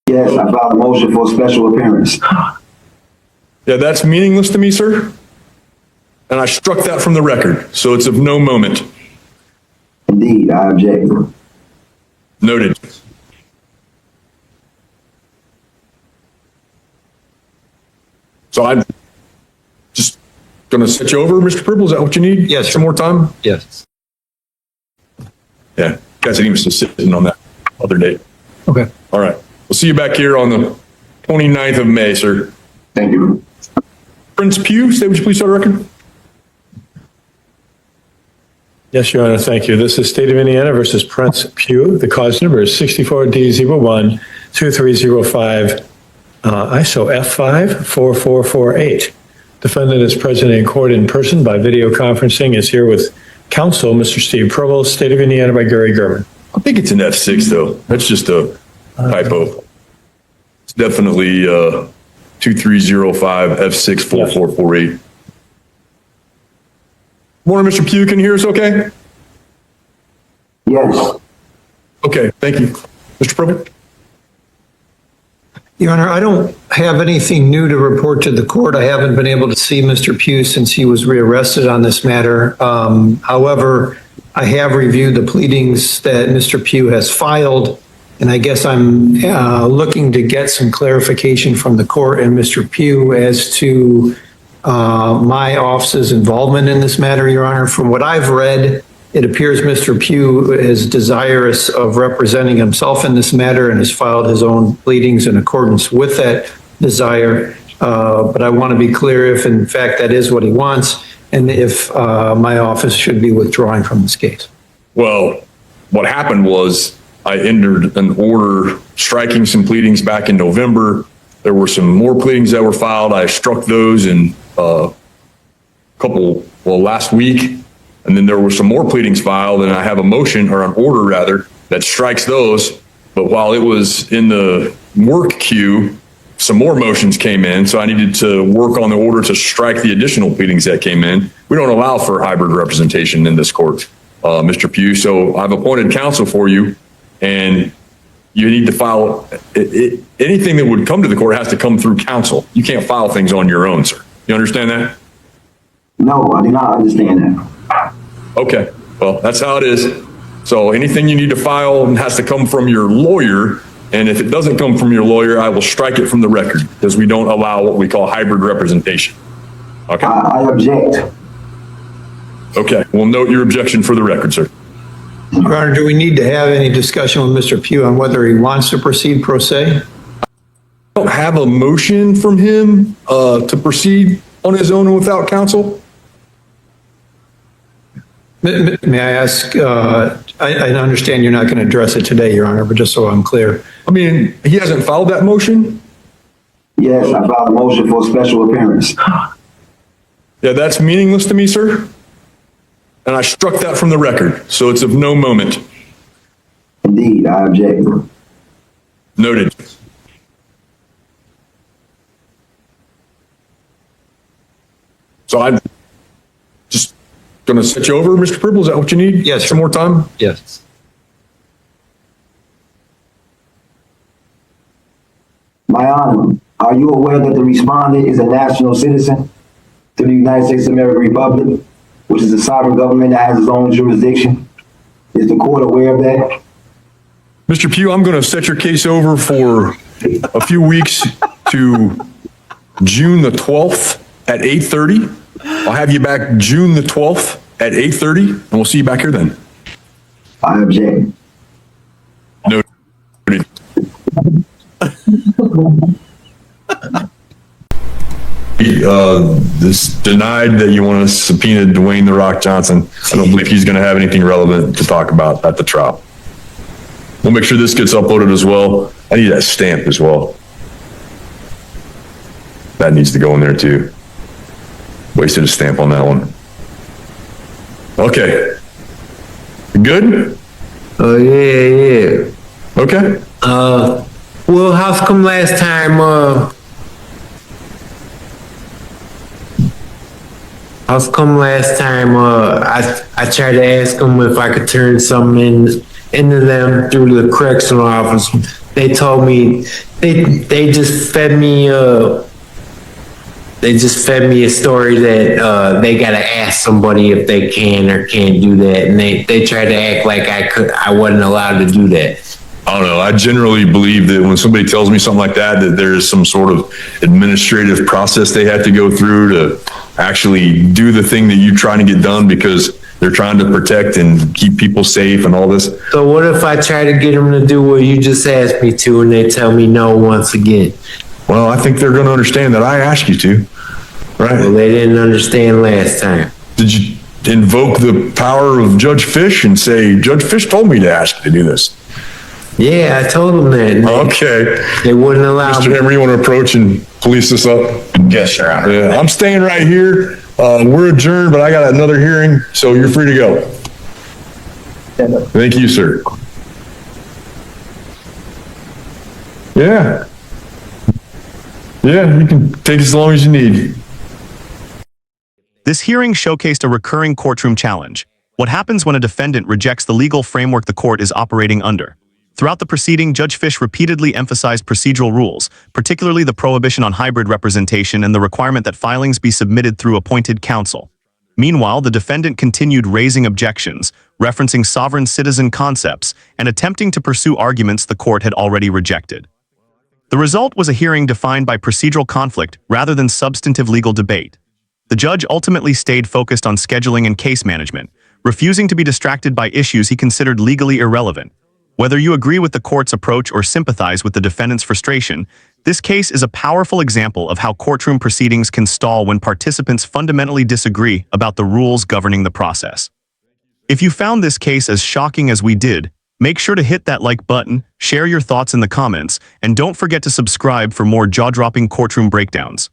Yes, I filed a motion for a special appearance. Yeah, that's meaningless to me, sir. And I struck that from the record, so it's of no moment. Indeed, I object. Noted. So I'm just going to set you over, Mr. Purple. Is that what you need? Yes, sir. Some more time? Yes. Yeah, guys, he was just sitting on that other date. Okay. All right. We'll see you back here on the 29th of May, sir. Thank you. Prince Pugh, would you please start a record? Yes, Your Honor, thank you. This is State of Indiana versus Prince Pugh. The cause number is 64D012305, ISO F54448. Defendant is present in court in person by video conferencing, is here with counsel, Mr. Steve Provost, State of Indiana by Gary Gurman. I think it's an F6, though. That's just a typo. It's definitely 2305 F64448. Morning, Mr. Pugh. Can you hear us okay? Yes. Okay, thank you. Mr. Provost? Your Honor, I don't have anything new to report to the court. I haven't been able to see Mr. Pugh since he was rearrested on this matter. However, I have reviewed the pleadings that Mr. Pugh has filed, and I guess I'm looking to get some clarification from the court and Mr. Pugh as to my office's involvement in this matter, Your Honor. From what I've read, it appears Mr. Pugh is desirous of representing himself in this matter and has filed his own pleadings in accordance with that desire. But I want to be clear if in fact that is what he wants and if my office should be withdrawing from this case. Well, what happened was I entered an order striking some pleadings back in November. There were some more pleadings that were filed. I struck those in last week. And then there were some more pleadings filed, and I have a motion, or an order rather, that strikes those. But while it was in the work queue, some more motions came in, so I needed to work on the order to strike the additional pleadings that came in. We don't allow for hybrid representation in this court, Mr. Pugh. So I've appointed counsel for you, and you need to file anything that would come to the court has to come through counsel. You can't file things on your own, sir. You understand that? No, I do not understand that. Okay, well, that's how it is. So anything you need to file has to come from your lawyer. And if it doesn't come from your lawyer, I will strike it from the record because we don't allow what we call hybrid representation. Okay. I object. Okay, we'll note your objection for the record, sir. Your Honor, do we need to have any discussion with Mr. Pugh on whether he wants to proceed pro se? I don't have a motion from him to proceed on his own and without counsel. May I ask, I understand you're not going to address it today, Your Honor, but just so I'm clear. I mean, he hasn't filed that motion. Yes, I filed a motion for a special appearance. Yeah, that's meaningless to me, sir. And I struck that from the record, so it's of no moment. Indeed, I object. Noted. So I'm just going to set you over, Mr. Purple. Is that what you need? Yes, Some more time? Yes. My Honor, are you aware that the respondent is a national citizen to the United States of America Republic, which is a sovereign government that has its own jurisdiction? Is the court aware of that? Mr. Pugh, I'm going to set your case over for a few weeks to June the 12th at 8:30. I'll have you back June the 12th at 8:30, and we'll see you back here then. I object. Noted. This denied that you want to subpoena Dwayne "The Rock" Johnson. I don't believe he's going to have anything relevant to talk about at the trial. We'll make sure this gets uploaded as well. I need that stamp as well. That needs to go in there too. Wasted a stamp on that one. Okay. Good? Oh, yeah. Okay. Well, how's come last time, I tried to ask them if I could turn something into them through the correctional office. They told me they just fed me a story that they gotta ask somebody if they can or can't do that, and they tried to act like I wasn't allowed to do that. I don't know. I generally believe that when somebody tells me something like that, that there's some sort of administrative process they have to go through to actually do the thing that you're trying to get done, because they're trying to protect and keep people safe and all this. So what if I try to get them to do what you just asked me to, and they tell me no once again? Well, I think they're going to understand that I asked you to, right? Well, they didn't understand last time. Did you invoke the power of Judge Fish and say, Judge Fish told me to ask you to do this? Yeah, I told them that. and Okay. They wouldn't allow Mr. me. Emery, you want to approach and police this up? Yes, Your Honor. Yeah, I'm staying right here. We're adjourned, but I got another hearing, so you're free to go. Thank you, sir. Yeah. Yeah, you can take as long as you need. This hearing showcased a recurring courtroom challenge. What happens when a defendant rejects the legal framework the court is operating under? Throughout the proceeding, Judge Fish repeatedly emphasized procedural rules, particularly the prohibition on hybrid representation and the requirement that filings be submitted through appointed counsel. Meanwhile, the defendant continued raising objections, referencing sovereign citizen concepts, and attempting to pursue arguments the court had already rejected. The result was a hearing defined by procedural conflict rather than substantive legal debate. The judge ultimately stayed focused on scheduling and case management, refusing to be distracted by issues he considered legally irrelevant. Whether you agree with the court's approach or sympathize with the defendant's frustration, this case is a powerful example of how courtroom proceedings can stall when participants fundamentally disagree about the rules governing the process. If you found this case as shocking as we did, make sure to hit that like button, share your thoughts in the comments, and don't forget to subscribe for more jaw-dropping courtroom breakdowns.